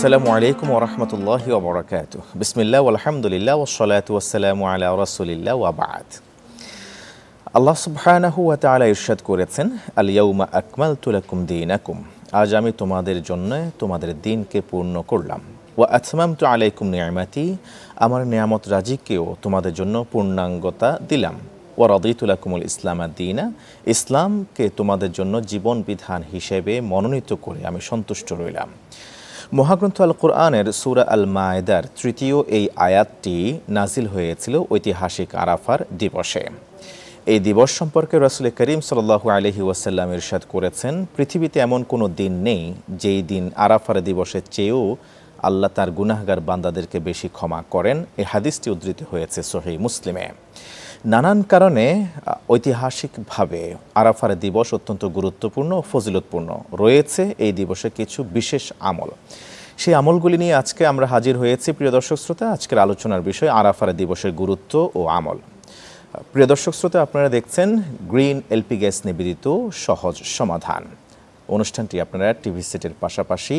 আসসালামু আলাইকুম ওয়া রাহমাতুল্লাহি ওয়া বারাকাতুহু। বিসমিল্লাহ ওয়াল হামদুলিল্লাহ ওয়াস সালাতু ওয়াস সালামু আলা রাসূলিল্লাহ ওয়া বা'দ। আল্লাহ সুবহানাহু ওয়া তাআলা ইরশাদ করেছেন, আল ইয়াউমা আকমালতু লাকুম দীনাকুম, আজ আমি তোমাদের জন্য তোমাদের দ্বীনকে পূর্ণ করলাম। ওয়া আতমামতু আলাইকুম নি'মাতি, আমার নিয়ামত রাজিকেও তোমাদের জন্য পূর্ণাঙ্গতা দিলাম। ওয়া রাদিতু লাকুমুল ইসলামা দীনা, ইসলামকে তোমাদের জন্য জীবন বিধান হিসেবে মনোনীত করে আমি সন্তুষ্ট রইলাম। মহাগ্রন্থ আল কোরআনের সূরা আল মায়েদার তৃতীয় এই আয়াতটি নাজিল হয়েছিল ঐতিহাসিক আরাফার দিবসে। এই দিবস সম্পর্কে রাসূল করিম সাল্লাল্লাহু আলাইহি ওয়াসাল্লাম ইরশাদ করেছেন, পৃথিবীতে এমন কোনো দিন নেই যেই দিন আরাফার দিবসের চেয়েও আল্লাহ তার গুনাহগার বান্দাদেরকে বেশি ক্ষমা করেন। এই হাদিসটি উদ্ধৃত হয়েছে সহিহ মুসলিমে। নানান কারণে ঐতিহাসিকভাবে আরাফার দিবস অত্যন্ত গুরুত্বপূর্ণ ও ফজিলতপূর্ণ। রয়েছে এই দিবসে কিছু বিশেষ আমল। সেই আমলগুলি নিয়ে আজকে আমরা হাজির হয়েছি। প্রিয় দর্শক শ্রোতা, আজকের আলোচনার বিষয় আরাফার দিবসের গুরুত্ব ও আমল। প্রিয় দর্শক শ্রোতা, আপনারা দেখছেন গ্রিন এলপি গ্যাস নিবেদিত সহজ সমাধান। অনুষ্ঠানটি আপনারা টিভি সেটের পাশাপাশি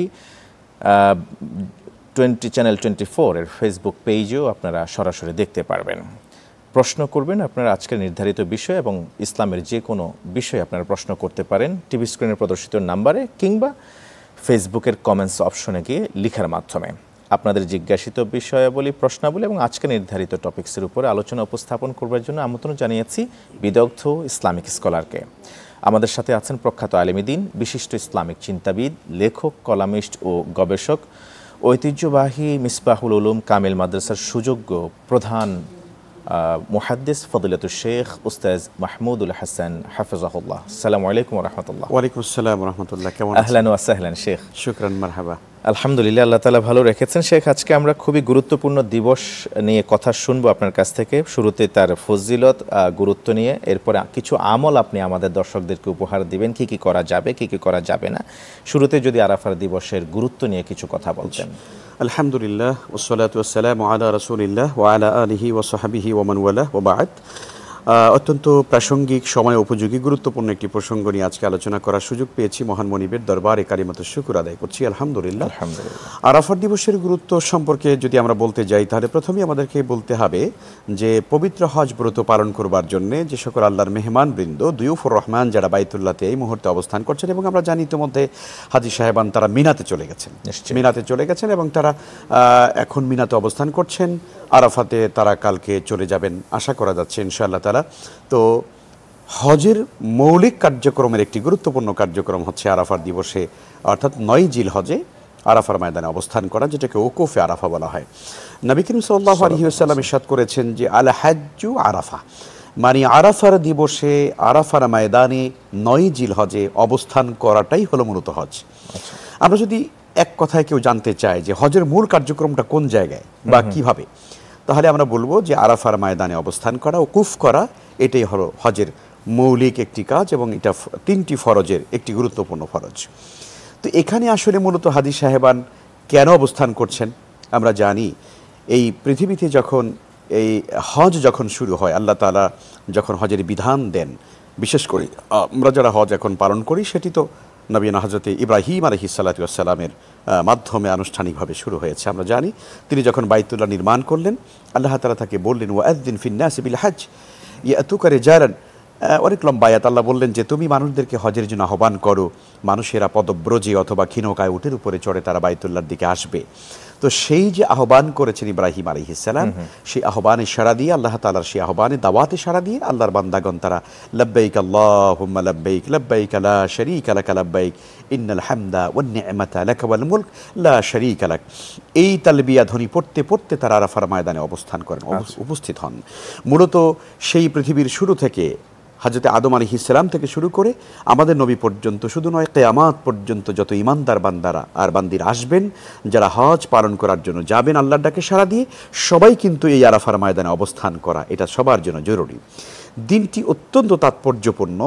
চ্যানেল 24 এর ফেসবুক পেজেও আপনারা সরাসরি দেখতে পারবেন। প্রশ্ন করবেন আপনারা আজকের নির্ধারিত বিষয় এবং ইসলামের যে কোনো বিষয়ে আপনারা প্রশ্ন করতে পারেন টিভি স্ক্রিনে প্রদর্শিত নাম্বারে কিংবা ফেসবুকের কমেন্টস অপশনে গিয়ে লিখার মাধ্যমে। আপনাদের জিজ্ঞাসিত বিষয়াবলী, প্রশ্নাবলী এবং আজকে নির্ধারিত টপিকসের উপরে আলোচনা উপস্থাপন করবার জন্য আমন্ত্রণ জানিয়েছি বিদগ্ধ ইসলামিক স্কলারকে। আমাদের সাথে আছেন প্রখ্যাত আলেম দ্বীন, বিশিষ্ট ইসলামিক চিন্তাবিদ, লেখক, কলামিস্ট ও গবেষক, ঐতিহ্যবাহী মিসবাহুল উলুম কামিল মাদ্রাসার সুযোগ্য প্রধান মুহাদ্দিস ফদিলাতুল শেখ উস্তাদ মাহমুদুল হাসান হাফিজাহুল্লাহ। আসসালামু আলাইকুম ওয়া রাহমাতুল্লাহ। ওয়া আলাইকুম আসসালাম ওয়া রাহমাতুল্লাহ। কেমন আছেন? আহলান ওয়া সাহলান শেখ। শুকরান, মারহাবা। আলহামদুলিল্লাহ, আল্লাহ তাআলা ভালো রেখেছেন। শেখ, আজকে আমরা খুবই গুরুত্বপূর্ণ দিবস নিয়ে কথা শুনবো আপনার কাছ থেকে। শুরুতে তার ফজিলত, গুরুত্ব নিয়ে, এরপরে কিছু আমল আপনি আমাদের দর্শকদেরকে উপহার দিবেন, কি কি করা যাবে, কি কি করা যাবে না। শুরুতে যদি আরাফার দিবসের গুরুত্ব নিয়ে কিছু কথা বলতেন। আলহামদুলিল্লাহ ওয়াসসালাতু ওয়াসসালামু আলা রাসূলিল্লাহ ওয়া আলা আলিহি ওয়া সাহবিহি ওয়া মান ওয়ালাহ ওয়া বা'দ। অত্যন্ত প্রাসঙ্গিক, সময় উপযোগী, গুরুত্বপূর্ণ একটি প্রসঙ্গ নিয়ে আজকে আলোচনা করার সুযোগ পেয়েছি। মহান মনিবের দরবারে কালিমাতুশ শুকর আদায় করছি আলহামদুলিল্লাহ। আরাফার দিবসের গুরুত্ব সম্পর্কে যদি আমরা বলতে যাই, তাহলে প্রথমেই আমাদেরকে বলতে হবে যে পবিত্র হজ ব্রত পালন করবার জন্য যে সকল আল্লাহর মেহমান বৃন্দ, দুয়ুফুর রহমান, যারা বাইতুল্লাহতে এই মুহূর্তে অবস্থান করছেন, এবং আমরা জানি ইতিমধ্যে হাজী সাহেবান তারা মিনাতে চলে গেছেন এবং তারা এখন মিনাতে অবস্থান করছেন। আরাফাতে তারা কালকে চলে যাবেন আশা করা যাচ্ছে ইনশাআল্লাহ তাআলা। তো হজের মৌলিক কার্যক্রমের একটি গুরুত্বপূর্ণ কার্যক্রম হচ্ছে আরাফার দিবসে অর্থাৎ 9 জিলহজে আরাফার ময়দানে অবস্থান করা, যেটাকে ওকুফে আরাফা বলা হয়। নবী করিম সাল্লাল্লাহু আলাইহি ওয়াসাল্লাম ইরশাদ করেছেন যে আল হাজ্জু আরাফা, মানে আরাফার দিবসে আরাফার ময়দানে 9 জিলহজে অবস্থান করাটাই হলো মূলত হজ। আমরা যদি এক কথায় কেউ জানতে চায় যে হজের মূল কার্যক্রমটা কোন জায়গায় বা কিভাবে, তাহলে আমরা বলবো যে আরাফার ময়দানে অবস্থান করা, ওকুফ করা, এটাই হলো হজের মৌলিক একটি কাজ এবং এটা 3টি ফরজের একটি গুরুত্বপূর্ণ ফরজ। তো এখানে আসলে মূলত হাজী সাহেবান কেন অবস্থান করছেন? আমরা জানি এই পৃথিবীতে যখন এই হজ যখন শুরু হয়, আল্লাহ তাআলা যখন হজের বিধান দেন, বিশেষ করে আমরা যারা হজ এখন পালন করি, সেটি তো নবীনা হযরতে ইব্রাহিম আলাইহিস সালাতু ওয়াস সালামের মাধ্যমে আনুষ্ঠানিকভাবে শুরু হয়েছে। আমরা জানি তিনি যখন বাইতুল্লাহ নির্মাণ করলেন, আল্লাহ তাআলা তাকে বললেন ওয়াআযযিন ফিন নাসি বিল হজ ইয়াতুকা রিজালান। অনেক লম্বা আয়াত। আল্লাহ বললেন যে তুমি মানুষদেরকে হজের জন্য আহ্বান করো, মানুষেরা পদব্রজে অথবা ক্ষীণকায় উটের উপরে চড়ে তারা বাইতুল্লাহর দিকে আসবে। তো সেই যে আহ্বান করেছেন ইব্রাহিম আলাইহিস সালাম, সেই আহ্বানে সাড়া দিয়ে, আল্লাহ তাআলার সেই আহ্বানে দাওয়াতে সাড়া দিয়ে আল্লাহর বান্দাগণ তারা লব্বাইক আল্লাহুম্মা লব্বাইক লব্বাইক লা শারীকা লাক লব্বাইক ইন্নাল হামদা ওয়ান নি'মাতা লাক ওয়াল মুলক লা শারীকা লাক, এই তালবিয়া ধ্বনি পড়তে পড়তে তারা আরাফার ময়দানে অবস্থান করেন, উপস্থিত হন। মূলত সেই পৃথিবীর শুরু থেকে হযরত আদম আলাইহিস সালাম থেকে শুরু করে আমাদের নবী পর্যন্ত, শুধু নয় কিয়ামত পর্যন্ত যত ঈমানদার বান্দারা আর বান্দিরা আসবেন, যারা হজ পালন করার জন্য যাবেন আল্লাহর ডাকে সাড়া দিয়ে, সবাই কিন্তু এই আরাফার ময়দানে অবস্থান করা এটা সবার জন্য জরুরি। দিনটি অত্যন্ত তাৎপর্যপূর্ণ,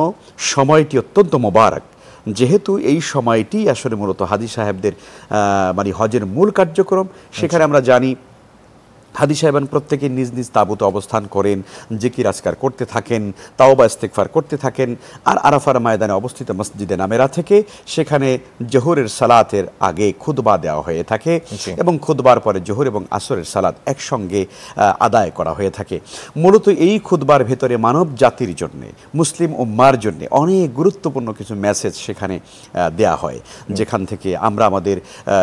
সময়টি অত্যন্ত মোবারক, যেহেতু এই সময়টি আসলে মূলত হাজী সাহেবদের মানে হজের মূল কার্যক্রম। সেখানে আমরা জানি হাদি সাহেবান প্রত্যেকে নিজ নিজ তাঁবুতে অবস্থান করেন, জিকির আজকার করতে থাকেন, তাওবা ইস্তেগফার করতে থাকেন। আর আরাফার ময়দানে অবস্থিত মসজিদে নামেরা থেকে সেখানে জোহরের সালাতের আগে খুতবা দেওয়া হয়ে থাকে এবং খুতবার পরে জোহর এবং আসরের সালাত একসঙ্গে আদায় করা হয়ে থাকে। মূলত এই খুতবার ভেতরে মানব জাতির জন্য, মুসলিম উম্মার জন্য অনেক গুরুত্বপূর্ণ কিছু মেসেজ সেখানে দেয়া হয়, যেখান থেকে আমরা আমাদের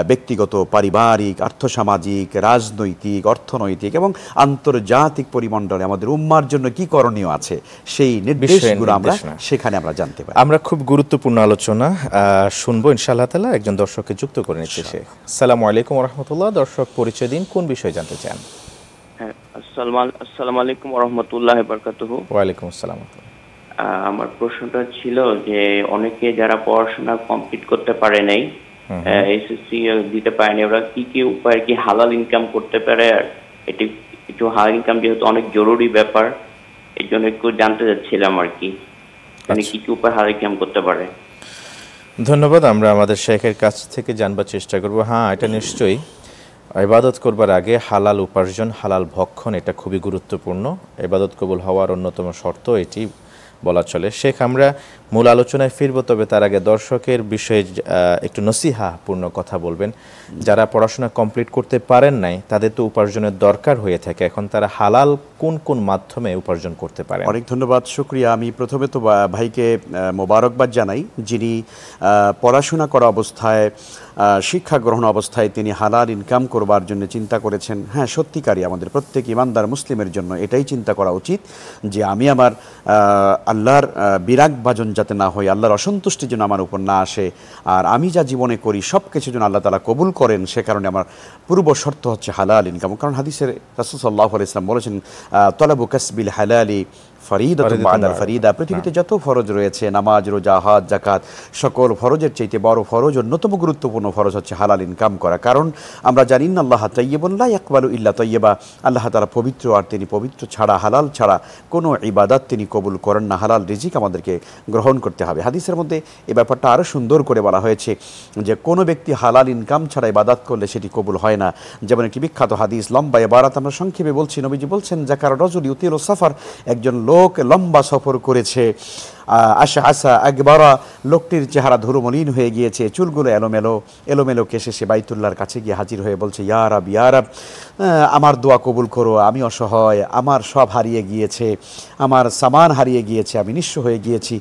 ব্যক্তিগত, পারিবারিক, আর্থসামাজিক, রাজনৈতিক, অর্থনৈতিক এবং আন্তর্জাতিক পরিমণ্ডলে আমাদের উম্মার জন্য কি করণীয় আছে সেই নির্দেশগুলো আমরা সেখানে আমরা জানতে পারি। আমরা খুব গুরুত্বপূর্ণ আলোচনা শুনবো ইনশাআল্লাহ তাআলা। একজন দর্শককে যুক্ত করে নিচ্ছে সে। আসসালামু আলাইকুম ওয়া রাহমাতুল্লাহ। দর্শক পরিচয় দিন, কোন বিষয়ে জানতে চান? হ্যাঁ, আসসালামু আলাইকুম ওয়া রাহমাতুল্লাহি ওয়া বারাকাতুহু। ওয়া আলাইকুম আসসালাম। আমার প্রশ্নটা ছিল যে অনেকে যারা পড়াশোনা কমপ্লিট করতে পারে নাই, এসএসসি দিতে পারেনি, ওরা কি কি উপায়ে কি হালাল ইনকাম করতে পারে? আর এটি একটু হালাল ইনকাম যেহেতু অনেক জরুরি ব্যাপার, এই জন্য একটু জানতে চাচ্ছিলাম আর কি, মানে কি কি উপায় হালাল ইনকাম করতে পারে। ধন্যবাদ। আমরা আমাদের শেখের কাছ থেকে জানবার চেষ্টা করব। হ্যাঁ, এটা নিশ্চয়ই ইবাদত করবার আগে হালাল উপার্জন, হালাল ভক্ষণ এটা খুবই গুরুত্বপূর্ণ। ইবাদত কবুল হওয়ার অন্যতম শর্ত এটি বলা চলে। শেখ, আমরা মূল আলোচনায় ফিরব, তবে তার আগে দর্শকের বিষয়ে একটু নসিহাপূর্ণ কথা বলবেন। যারা পড়াশোনা কমপ্লিট করতে পারেন নাই তাদের তো উপার্জনের দরকার হয়ে থাকে, এখন তারা হালাল কোন কোন মাধ্যমে উপার্জন করতে পারে? অনেক ধন্যবাদ, শুকরিয়া। আমি প্রথমে তো ভাইকে মোবারকবাদ জানাই, যিনি পড়াশোনা করা অবস্থায়, শিক্ষা গ্রহণ অবস্থায় তিনি হালাল ইনকাম করবার জন্য চিন্তা করেছেন। হ্যাঁ, সত্যিকারই আমাদের প্রত্যেক ইমানদার মুসলিমের জন্য এটাই চিন্তা করা উচিত যে আমি আমার আল্লাহর বিরাগ ভাজন যাতে না হয়, আল্লাহর অসন্তুষ্টি যেন আমার উপর না আসে, আর আমি যা জীবনে করি সব কিছু যেন আল্লাহ তাআলা কবুল করেন, সে কারণে আমার পূর্ব শর্ত হচ্ছে হালাল ইনকাম। কারণ হাদিসের রাসূল সাল্লাল্লাহু আলাইহি ওয়াসাল্লাম বলেছেন, তলাবু কাসবিল হালালি ফরিদাতুন বাদাল ফরিদা। পৃথিবীতে যত ফরজ রয়েছে, নামাজ, রোজা, হজ, যাকাত, সকল ফরজের চাইতে বড় ফরজ, অন্যতম গুরুত্বপূর্ণ ফরজ হচ্ছে হালাল ইনকাম করা। কারণ আমরা জানি না আল্লাহ তাইয়্যিবুন লা ইয়াকবালু ইল্লা তাইয়্যিবা, আল্লাহ তাআলা পবিত্র, আর তিনি পবিত্র ছাড়া, হালাল ছাড়া কোনো ইবাদত তিনি কবুল করেন না। হালাল রিজিক আমাদেরকে গ্রহণ করতে হবে। হাদিসের মধ্যে এই ব্যাপারটা আরও সুন্দর করে বলা হয়েছে যে কোনো ব্যক্তি হালাল ইনকাম ছাড়া ইবাদত করলে সেটি কবুল হয় না। যেমন একটি বিখ্যাত হাদিস, লম্বা ইবারত আমরা সংক্ষেপে বলছি, নবীজি বলছেন, যাকার রাজুল ইউতিলু সাফার, একজন লোক লম্বা সফর করেছে, আশা আসা একবারা, লোকটির চেহারা ধুলোমলিন হয়ে গিয়েছে, চুলগুলো এলোমেলো কেসে সে বাইতুল্লাহর কাছে গিয়ে হাজির হয়ে বলছে, ইয়া রাব, ইয়া রাব, আমার দোয়া কবুল করো, আমি অসহায়, আমার সব হারিয়ে গিয়েছে, আমার সামান হারিয়ে গিয়েছে, আমি নিঃস্ব হয়ে গিয়েছি।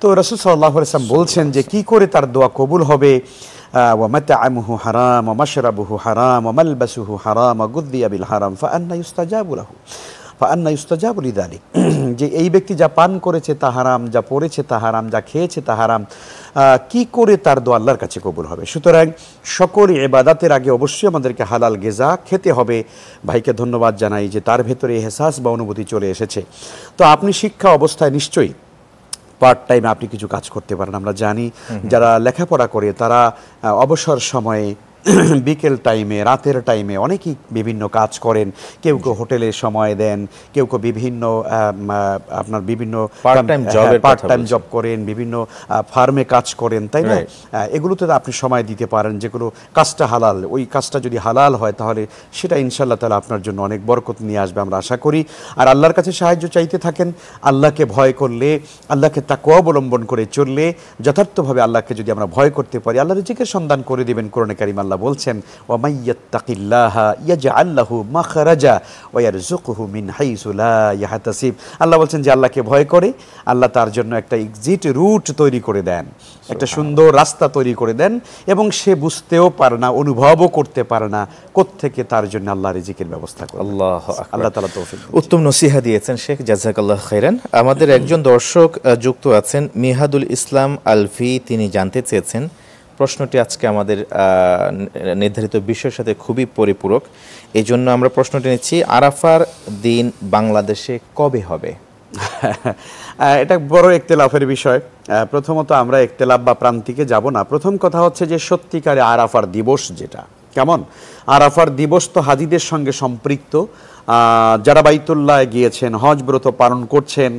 তো রাসূল সাল্লাল্লাহু আলাইহি ওয়াসাল্লাম বলছেন যে কি করে তার দোয়া কবুল হবে? ওয়া মাতআমুহু হারাম ওয়া মাশরাবুহু হারাম ওয়া মালবাসুহু হারাম ওয়া গুযিয়া বিল হারাম ফাআন্না ইউস্তাজাবু লাহু ফাআন্না ইউস্তাজাবু লিযালিক, যে এই ব্যক্তি যা পান করেছে তা হারাম, যা পড়েছে তা হারাম, যা খেয়েছে তা হারাম, কি করে তার দোয়া আল্লাহর কাছে কবুল হবে? সুতরাং সকল ইবাদতের আগে অবশ্যই আমাদেরকে হালাল গিজা খেতে হবে। ভাইকে ধন্যবাদ জানাই যে তার ভেতরে এহসাস বা অনুভূতি চলে এসেছে। তো আপনি শিক্ষা অবস্থায় নিশ্চয়ই পার্ট টাইমে আপনি কিছু কাজ করতে পারেন। আমরা জানি যারা লেখাপড়া করে তারা অবসর সময়ে, বিকেল টাইমে, রাতের টাইমে অনেকেই বিভিন্ন কাজ করেন। কেউ কেউ হোটেলে সময় দেন, কেউ কেউ বিভিন্ন আপনার বিভিন্ন পার্ট টাইম জব করেন, বিভিন্ন ফার্মে কাজ করেন, তাই না? এগুলোতে আপনি সময় দিতে পারেন, যেগুলো কাজটা হালাল। ওই কাজটা যদি হালাল হয় তাহলে সেটা ইনশাআল্লাহ তাআলা আপনার জন্য অনেক বরকত নিয়ে আসবে, আমরা আশা করি। আর আল্লাহর কাছে সাহায্য চাইতে থাকেন। আল্লাহকে ভয় করলে, আল্লাহকে তাকওয়া অবলম্বন করে চললে, যথার্থভাবে আল্লাহকে যদি আমরা ভয় করতে পারি, আল্লাহ রিজিকের সন্ধান করে দিবেন। কোরআনে কারীম আল্লাহ বলছেন, ওয়া মাইয়াত্তাকিল্লাহা ইয়াজআল লাহু মাখরাজা ওয়া ইয়ারযুকুহু মিন হাইসু লা ইয়াহতাসিব। আল্লাহ বলছেন যে আল্লাহকে ভয় করে, আল্লাহ তার জন্য একটা এক্সিট রুট তৈরি করে দেন, একটা সুন্দর রাস্তা তৈরি করে দেন, এবং সে বুঝতেও পারে না, অনুভবও করতে পারে না কোত্থেকে তার জন্য আল্লাহ রিজিকের ব্যবস্থা করে। আল্লাহু আকবার। আল্লাহ তাআলা তৌফিক। উত্তম নসিহা দিয়েছেন শেখ, জাযাকাল্লাহু খাইরান। আমাদের একজন দর্শক যুক্ত আছেন, মিহাদুল ইসলাম আলফি, তিনি জানতে চেয়েছেন, প্রশ্নটি আজকে আমাদের নির্ধারিত বিষয়ের সাথে খুবই পরিপূরক, এই জন্য আমরা প্রশ্নটি নিচ্ছি, আরাফার দিন বাংলাদেশে কবে হবে? এটা বড় ইখতিলাফের বিষয়। প্রথমত আমরা ইখতিলাফ বা প্রান্তিকে যাব না। প্রথম কথা হচ্ছে যে সত্যিকারে আরাফার দিবস যেটা, কেমন? আরাফার দিবস তো হাজিদের সঙ্গে সম্পৃক্ত। যারা বাইতুল্লাহ গিয়েছেন, হজ ব্রত পালন করছেন,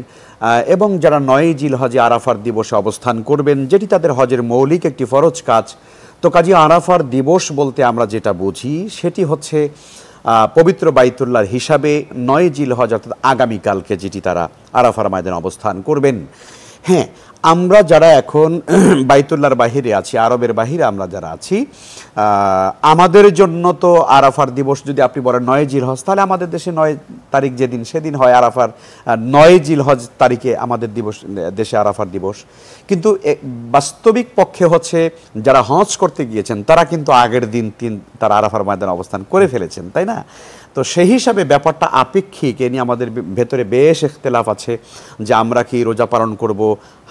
এবং যারা ৯ জিলহজে আরাফার দিবসে অবস্থান করবেন, যেটি তাদের হজের মৌলিক একটি ফরজ কাজ। তো কাজী আরাফার দিবস বলতে আমরা যেটা বুঝি সেটি হচ্ছে পবিত্র বাইতুল্লাহর হিসাবে 9 জিলহজ অর্থাৎ আগামীকালকে যেটি তারা আরাফার ময়দানে অবস্থান করবেন। হ্যাঁ, আমরা যারা এখন বাইতুল্লাহর বাহিরে আছি, আরবের বাহিরে আমরা যারা আছি, আমাদের জন্য তো আরাফার দিবস যদি আপনি বলেন 9 জিলহজ, তাহলে আমাদের দেশে 9 তারিখ যেদিন সেদিন হয় আরাফার, 9 জিলহজ তারিখে আমাদের দেশে আরাফার দিবস। কিন্তু বাস্তবিক পক্ষে হচ্ছে যারা হজ করতে গিয়েছেন তারা কিন্তু আগের দিন তারা আরাফার ময়দানে অবস্থান করে ফেলেছেন, তাই না? তো সেই হিসাবে ব্যাপারটা আপেক্ষিক, এ নিয়ে আমাদের ভেতরে বেশ ইখতিলাফ আছে যে আমরা কি রোজা পালন করব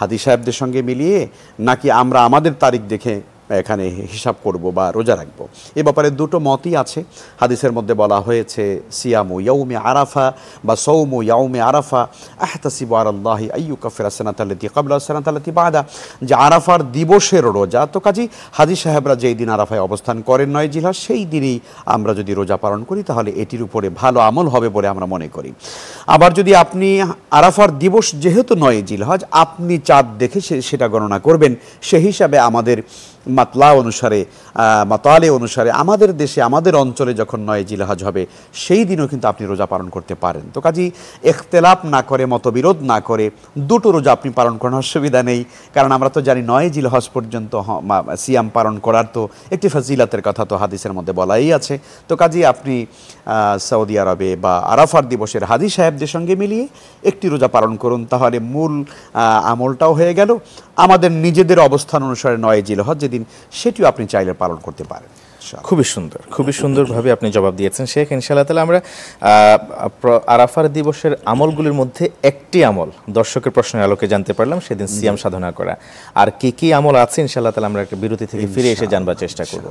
হাদি সাহেবদের সঙ্গে মিলিয়ে, নাকি আমরা আমাদের তারিখ দেখে এখানে হিসাব করব বা রোজা রাখবো। এ ব্যাপারে দুটো মতই আছে। হাদিসের মধ্যে বলা হয়েছে সিয়ামু ইয়াউমি আরাফা বা সৌমু ইয়াউমি আরাফা আহতাসিবু আলাল্লাহি আইয়ুকাফিরা সানাতাল্লাতী ক্বাবলা সানাতাল্লাতী বাদা, যে আরাফার দিবসের রোজা। তো কাজী হাজি সাহেবরা যেই দিন আরাফায় অবস্থান করেন 9 জিলহজ, সেই দিনই আমরা যদি রোজা পালন করি তাহলে এটির উপরে ভালো আমল হবে বলে আমরা মনে করি। আবার যদি আপনি আরাফার দিবস যেহেতু 9 জিলহজ, আপনি চাঁদ দেখে সেটা গণনা করবেন, সেই হিসাবে আমাদের মাতলা অনুসারে, মাতালে অনুসারে আমাদের দেশে আমাদের অঞ্চলে যখন 9 জিলহজ হবে সেই দিনও কিন্তু আপনি রোজা পালন করতে পারেন। তো কাজেই ইখতিলাফ না করে, মতবিরোধ না করে দুটো রোজা আপনি পালন করার অসুবিধা নেই। কারণ আমরা তো জানি 9 জিলহজ পর্যন্ত সিয়াম পালন করার তো একটি ফজিলতের কথা তো হাদিসের মধ্যে বলাই আছে। তো কাজেই আপনি সৌদি আরবে বা আরাফার দিবসের হাজি সাহেবদের সঙ্গে মিলিয়ে একটি রোজা পালন করুন, তাহলে মূল আমলটাও হয়ে গেল। আমাদের নিজেদের অবস্থান অনুসারে 9 জিলহজ যেদিন, সেটিও আপনি চাইলে পালন করতে পারেন। খুবই সুন্দর, খুবই সুন্দরভাবে আপনি জবাব দিয়েছেন শেখ। ইনশাআল্লাহ তাআলা আমরা আরাফার দিবসের আমলগুলির মধ্যে একটি আমল দর্শকের প্রশ্নের আলোকে জানতে পারলাম, সেদিন সিয়াম সাধনা করা। আর কি কি আমল আছে ইনশাআল্লাহ তাআলা আমরা একটা বিরতি থেকে ফিরে এসে জানবার চেষ্টা করব।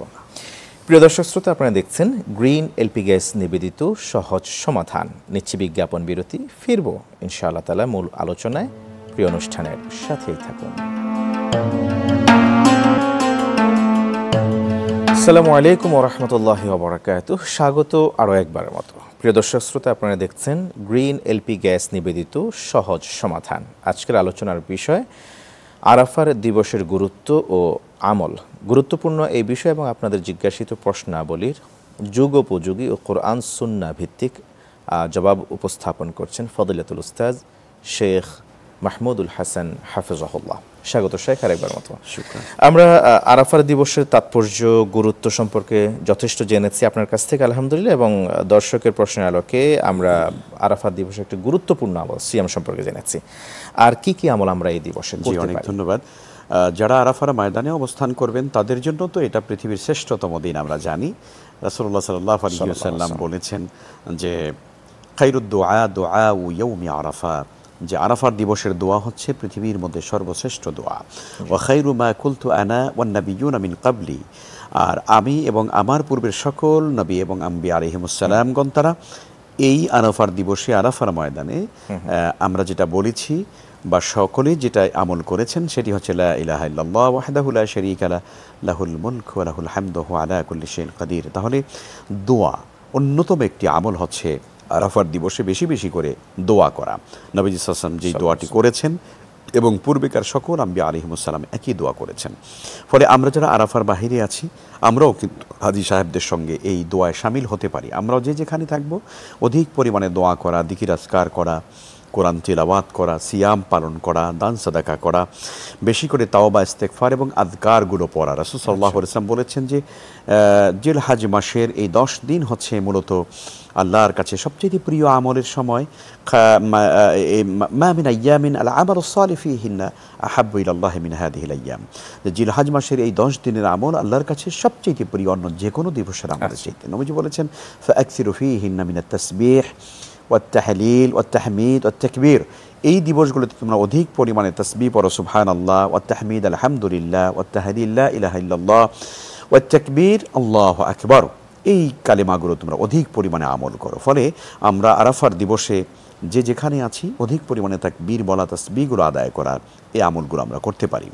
প্রিয় দর্শক শ্রোতা, আপনারা দেখছেন গ্রিন এলপি গ্যাস নিবেদিত সহজ সমাধান। নিচ্ছি বিজ্ঞাপন বিরতি, ফিরবো ইনশাআল্লাহ তাআলা মূল আলোচনায়। প্রিয় অনুষ্ঠানের সাথেই থাকুন। আসসালামু আলাইকুম ওয়া রাহমাতুল্লাহি ওয়া বারাকাতুহু। স্বাগত আরও একবারের মতো। প্রিয় দর্শক শ্রোতা, আপনারা দেখছেন গ্রিন এলপি গ্যাস নিবেদিত সহজ সমাধান। আজকের আলোচনার বিষয় আরাফার দিবসের গুরুত্ব ও আমল। গুরুত্বপূর্ণ এই বিষয় এবং আপনাদের জিজ্ঞাসিত প্রশ্নাবলীর যুগোপযোগী ও কোরআন সুন্নাহ ভিত্তিক জবাব উপস্থাপন করছেন ফদিলাতুল উস্তাজ শেখ মাহমুদুল হাসান হাফিজাহুল্লাহ। স্বাগত শেখ আরেকবার মতো। আমরা আরাফার দিবসের তাৎপর্য, গুরুত্ব সম্পর্কে যথেষ্ট জেনেছি আপনার কাছ থেকে আলহামদুলিল্লাহ, এবং দর্শকের প্রশ্নের আলোকে আমরা আরাফার দিবসের একটি গুরুত্বপূর্ণ আমল সিয়াম সম্পর্কে জেনেছি। আর কি কি আমল আমরা এই দিবসে করতে পারি? অনেক ধন্যবাদ। যারা আরাফার ময়দানে অবস্থান করবেন তাদের জন্য তো এটা পৃথিবীর শ্রেষ্ঠতম দিন আমরা জানি। রাসূলুল্লাহ সাল্লাল্লাহু আলাইহি ওয়াসাল্লাম বলেছেন যে খায়রুদ দুআ দুআউ ইয়াউমি আরাফা, যে আরাফার দিবসের দোয়া হচ্ছে পৃথিবীর মধ্যে সর্বশ্রেষ্ঠ দোয়া। ওয়া খায়রু মা কুলতু আনা ওয়ান নাবিয়্যুনা মিন ক্বাবলি, আর আমি এবং আমার পূর্বের সকল নবী এবং আম্বিয়া আলাইহিমুস সালামগণ তারা এই আরাফার দিবসে আরাফার ময়দানে আমরা যেটা বলেছি বা সকলে যেটা আমল করেছেন সেটি হচ্ছে লা ইলাহা ইল্লাল্লাহ ওয়াহদাহু লা শারীকা লাহু লাহুল মুলকু ওয়া লাহুল হামদু ওয়া আলা কুল্লি শাইইন কাদির। তাহলে দোয়া অন্যতম একটি আমল হচ্ছে আরাফার দিবসে বেশি বেশি করে দোয়া করা। নবীজি সাল্লাল্লাহু আলাইহি ওয়াসাল্লাম যেই দোয়াটি করেছেন এবং পূর্বেকার সকল আম্বিয়া আলাইহিমুস সালাম একই দোয়া করেছেন। ফলে আমরা যারা আরাফার বাহিরে আছি আমরাও কিন্তু হাজি সাহেবদের সঙ্গে এই দোয়ায় শামিল হতে পারি। আমরাও যে যেখানে থাকবো অধিক পরিমাণে দোয়া করা, দিকির আজকার করা, কোরআন তিলাওয়াত করা, সিয়াম পালন করা, দান সাদাকা করা, বেশি করে তাওবা ইস্তেগফার এবং আযকারগুলো পড়া। রাসূল সাল্লাল্লাহু আলাইহি ওয়াসাল্লাম বলেছেন যে জিলহজ মাসের এই 10 দিন হচ্ছে মূলত আল্লাহর কাছে সবচেয়ে প্রিয় আমলের সময়। মা মিন আইয়ামিন আল আমালুস সালিহু ফীহিন্না আহাব্বু ইলাল্লাহি মিন হাযিহিল আইয়াম, যে জিলহজ মাসের এই 10 দিনের আমল আল্লাহর কাছে সবচেয়ে প্রিয় অন্য যে কোনো দিবসের আমলের চাইতে। নবীজি বলেছেন ফাআকসিরু ফীহিন্না মিনাত তাসবিহ ওয়াত তাহলিল ওয়াত তাহমিদ ওয়াত তাকবীর, এই দিবসগুলোতে তোমরা অধিক পরিমাণে তাসবিহ পড়ো, সুবহানাল্লাহ ওয়াত তাহমিদ আলহামদুলিল্লাহ ওয়াত তাহলিল লা ইলাহা ইল্লাল্লাহ ওয়াত তাকবীর আল্লাহু আকবার, এই কালেমাগুলো তোমরা অধিক পরিমাণে আমল করো। ফলে আমরা আরাফার দিবসে যে যেখানে আছি অধিক পরিমাণে তাকবীর বলা, তাসবিহগুলো আদায় করার এই আমলগুলো আমরা করতে পারি।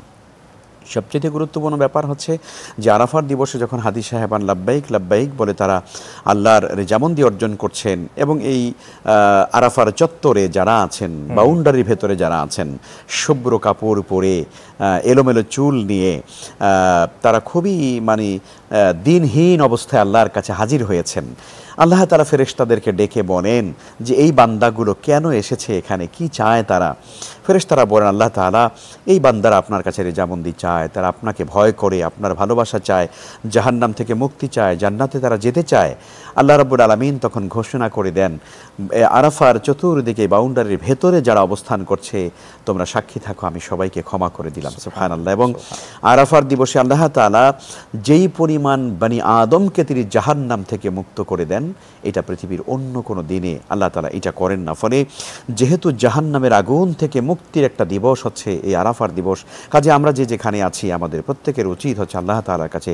সবচেয়ে গুরুত্বপূর্ণ ব্যাপার হচ্ছে যে আরাফার দিবসে যখন হাজি সাহেবান লাব্বাইক লাব্বাইক বলে তারা আল্লাহর রেজামন্দি অর্জন করছেন, এবং এই আরাফার চত্বরে যারা আছেন, বাউন্ডারির ভেতরে যারা আছেন, শুভ্র কাপড় পরে এলোমেলো চুল নিয়ে তারা খুবই দিনহীন অবস্থায় আল্লাহর কাছে হাজির হয়েছেন। আল্লাহ তাআলা ফেরেশতাদেরকে ডেকে বলেন যে এই বান্দাগুলো কেন এসেছে এখানে, কি চায় তারা? ফেরেশতারা বলেন, আল্লাহ তাআলা এই বান্দারা আপনার কাছে রেজামন্দি চায়, তারা আপনাকে ভয় করে, আপনার ভালোবাসা চায়, জাহান্নাম থেকে মুক্তি চায়, জান্নাতে তারা যেতে চায়। আল্লাহ রাব্বুল আলামিন তখন ঘোষণা করে দেন, আরাফার চতুর্দিকে বাউন্ডারির ভেতরে যারা অবস্থান করছে তোমরা সাক্ষী থাকো, আমি সবাইকে ক্ষমা করে দিলাম। সুবহানাল্লাহ। এবং আরাফার দিবসে আল্লাহ তাআলা যেই পরিমাণ বনি আদমকে তিনি জাহান্নাম থেকে মুক্ত করে দেন, এটা পৃথিবীর অন্য কোনো দিনে আল্লাহ তাআলা এটা করেন না। ফলে যেহেতু জাহান্নামের আগুন থেকে মুক্তির একটা দিবস হচ্ছে এই আরাফার দিবস, কাজে আমরা যে যেখানে আছি আমাদের প্রত্যেকের উচিত হচ্ছে আল্লাহ তাআলার কাছে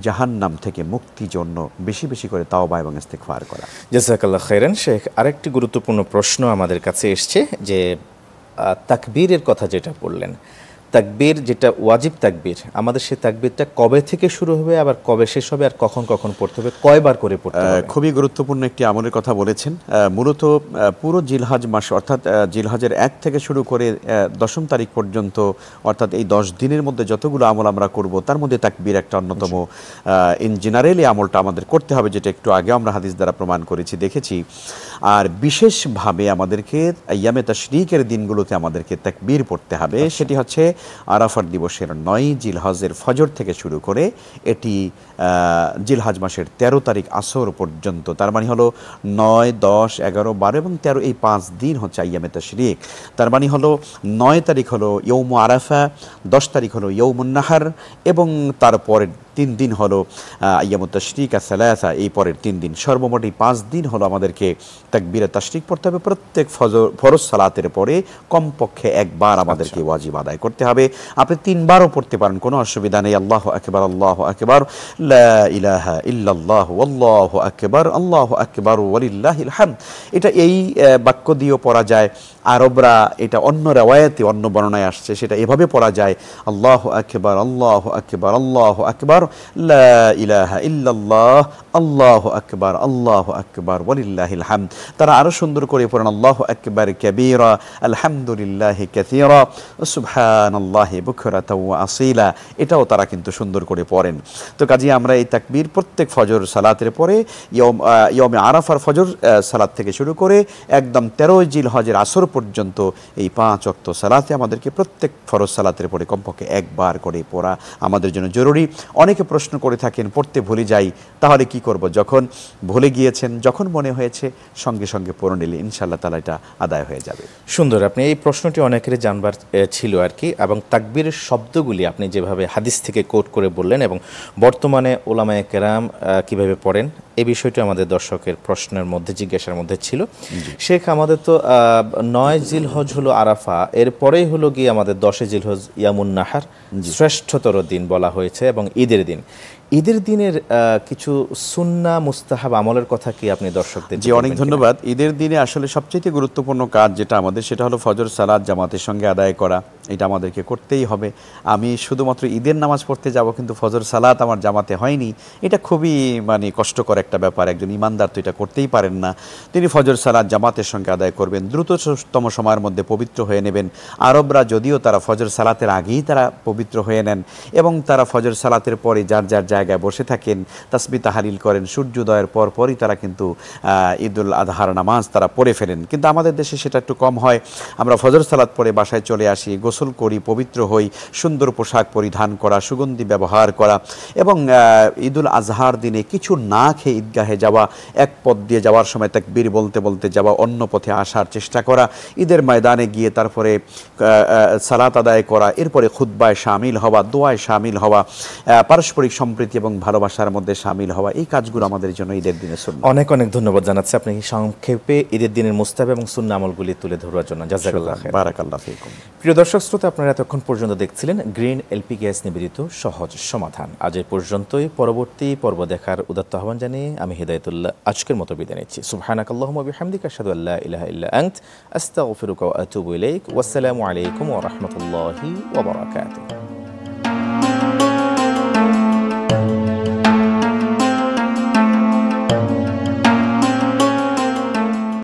জাহান্নাম থেকে মুক্তির জন্য বেশি বেশি করে তাওবা এবং ইস্তিগফার করা। জাযাকাল্লাহ খাইরান। শেখ, আরেকটি গুরুত্বপূর্ণ প্রশ্ন আমাদের কাছে এসছে যে তাকবীরের কথা যেটা বললেন, তাকবীর যেটা ওয়াজিব তাকবীর, আমাদের সেই তাকবীরটা কবে থেকে শুরু হবে, আবার কবে শেষ হবে, আর কখন কখন পড়তে হবে, কয়বার করে পড়তে হবে? খুবই গুরুত্বপূর্ণ একটি আমলের কথা বলেছেন। মূলত পুরো জিলহজ মাস অর্থাৎ জিলহজের 1 থেকে শুরু করে 10 তারিখ পর্যন্ত, অর্থাৎ এই 10 দিনের মধ্যে যতগুলো আমল আমরা করব তার মধ্যে তাকবীর একটা অন্যতম। ইন জেনারেল এই আমলটা আমাদের করতে হবে, যেটা একটু আগে আমরা হাদিস দ্বারা প্রমাণ করেছি, দেখেছি। আর বিশেষভাবে আমাদেরকে আইয়ামে তাশরিকের দিনগুলোতে আমাদেরকে তাকবীর পড়তে হবে। সেটি হচ্ছে আরাফার দিবসের 9 জিলহজের ফজর থেকে শুরু করে এটি জিলহজ মাসের 13 তারিখ আসর পর্যন্ত, তার মানে হলো 9, 10, 11, 12 এবং 13, এই 5 দিন হচ্ছে আইয়ামে তাশরিক। তার মানে হলো 9 তারিখ হলো ইয়ৌম আরাফা, 10 তারিখ হলো ইয়ৌমুন নাহার, এবং তারপরের 3 দিন হলো আইয়ামুত তাশরিক আস-সালাসা, এই পরের 3 দিন। সর্বমোট এই 5 দিন হলো আমাদেরকে তাকবীরে তাশরিক পড়তে হবে। প্রত্যেক ফরজ সালাতের পরে কমপক্ষে একবার আমাদেরকে ওয়াজিব আদায় করতে হবে। আপনি 3 বারও পড়তে পারেন, কোনো অসুবিধা নেই। আল্লাহু আকবার, আল্লাহু আকবার, লা ইলাহা ইল্লাল্লাহু আল্লাহু আকবার, আল্লাহু আকবার ওয়ালিল্লাহিল হামদ। এটা এই বাক্য দিয়েও পড়া যায়। আরবরা এটা অন্য রিওয়ায়াতে, অন্য বর্ণনায় আসছে, সেটা এভাবে পড়া যায়, আল্লাহু আকবার, আল্লাহু আকবার, আল্লাহু আকবার, লা ইলাহা ইল্লাল্লাহ, আল্লাহু আকবার, আল্লাহু আকবার ওয়ালিল্লাহিল হামদ। তারা আরো সুন্দর করে পড়েন, আল্লাহু আকবার কাবীরা, আলহামদুলিল্লাহি কাসীরা, সুবহানাল্লাহি বুকরাতাও ওয়া আসীলা। এটাও তারা কিন্তু সুন্দর করে পড়েন। তো কাজে আমরা এই তাকবীর প্রত্যেক ফজর সালাতের পরে, ইয়মে আরাফার ফজর সালাত থেকে শুরু করে একদম 13 জিলহজের আসর পর্যন্ত এই 5 ওয়াক্ত সালাতে আমাদেরকে প্রত্যেক ফরজ সালাতের পরে কমপক্ষে একবার করে পড়া আমাদের জন্য জরুরি। অনেকে প্রশ্ন করে থাকেন, পড়তে ভুলে যাই, তাহলে কি করব? যখন ভুলে গিয়েছেন, যখন মনে হয়েছে, সঙ্গে সঙ্গে পড়ে নিলে ইনশাআল্লাহ তাআলা এটা আদায় হয়ে যাবে। সুন্দর। আপনি এই প্রশ্নটি অনেকেরই জানবার ছিল আর কি, এবং তাকবীরের শব্দগুলি আপনি যেভাবে হাদিস থেকে কোট করে বললেন এবং বর্তমানে উলামায়ে কেরাম কিভাবে পড়েন, এই বিষয়টি আমাদের দর্শকের প্রশ্নের মধ্যে, জিজ্ঞাসার মধ্যে ছিল। শেখ, আমাদের তো 9 জিলহজ হলো আরাফা, এরপরেই হলো গিয়ে আমাদের 10 জিলহজ ইয়ামুন নাহার, শ্রেষ্ঠতর দিন বলা হয়েছে, এবং ঈদের দিন। ঈদের দিনের কিছু সুন্নাহ মুস্তাহাব আমলের কথা কি আপনি দর্শকদের? জি, অনেক ধন্যবাদ। ঈদের দিনে আসলে সবচেয়ে গুরুত্বপূর্ণ কাজ যেটা আমাদের, সেটা হলো ফজর সালাত জামাতের সঙ্গে আদায় করা। এটা আমাদেরকে করতেই হবে। আমি শুধুমাত্র ঈদের নামাজ পড়তে যাব, কিন্তু ফজর সালাত আমার জামাতে হয়নি, এটা খুবই কষ্টকর একটা ব্যাপার। একজন ইমানদার তো এটা করতেই পারেন না। তিনি ফজর সালাত জামাতের সঙ্গে আদায় করবেন, দ্রুততম সময়ের মধ্যে পবিত্র হয়ে নেবেন। আরবরা যদিও তারা ফজর সালাতের আগেই তারা পবিত্র হয়ে নেন, এবং তারা ফজর সালাতের পরে যার যার জায়গায় বসে থাকেন, তাসবিহ তাহলিল করেন। সূর্যোদয়ের পরই তারা কিন্তু ঈদুল আজহার নামাজ তারা পড়ে ফেলেন। কিন্তু আমাদের দেশে সেটা একটু কম হয়। আমরা ফজর সালাত পড়ে বাসায় চলে আসি, গোসল করি, পবিত্র হই, সুন্দর পোশাক পরিধান করা, সুগন্ধি ব্যবহার করা, এবং ঈদুল আজহার দিনে কিছু না খেয়ে ঈদগাহে যাওয়া, এক পথ দিয়ে যাওয়ার সময় তাকবীর বলতে বলতে যাওয়া, অন্য পথে আসার চেষ্টা করা, ঈদের ময়দানে গিয়ে তারপরে সালাত আদায় করা, এরপরে খুতবায় শামিল হওয়া, দোয়ায় শামিল হওয়া, পারস্পরিক সম্প্রীতি এবং ভালোবাসার মধ্যে শামিল হওয়া, এই কাজগুলো আমাদের জন্য ঈদের দিনের সুন্নাহ। অনেক অনেক ধন্যবাদ জানাচ্ছি আপনি সংক্ষেপে ঈদের দিনের মুস্তাহাব এবং সুন্নাহ আমলগুলি তুলে ধরার জন্য। জাযাকাল্লাহ খাইর। বারাকাল্লাহ ফিকুম। প্রিয় দর্শক শ্রোতা, আপনারা এতক্ষণ পর্যন্ত দেখছিলেন গ্রিন এলপি গ্যাস নিবেদিত সহজ সমাধান। আজ এই পর্যন্তই। পরবর্তী পর্ব দেখার উদাত্ত আহ্বান জানিয়ে আমি হিদায়াতুল্লাহ আজকের মতো বিদায় নিচ্ছি। সুবহানাকাল্লাহুম্মা ওয়া বিহামদিকা আশহাদু আল্লা ইলাহা ইল্লা আনত, আস্তাগফিরুকা ওয়া আতুবু ইলাইক। ওয়াসসালামু আলাইকুম ওয়া রাহমাতুল্লাহি ওয়া বারাকাতুহু।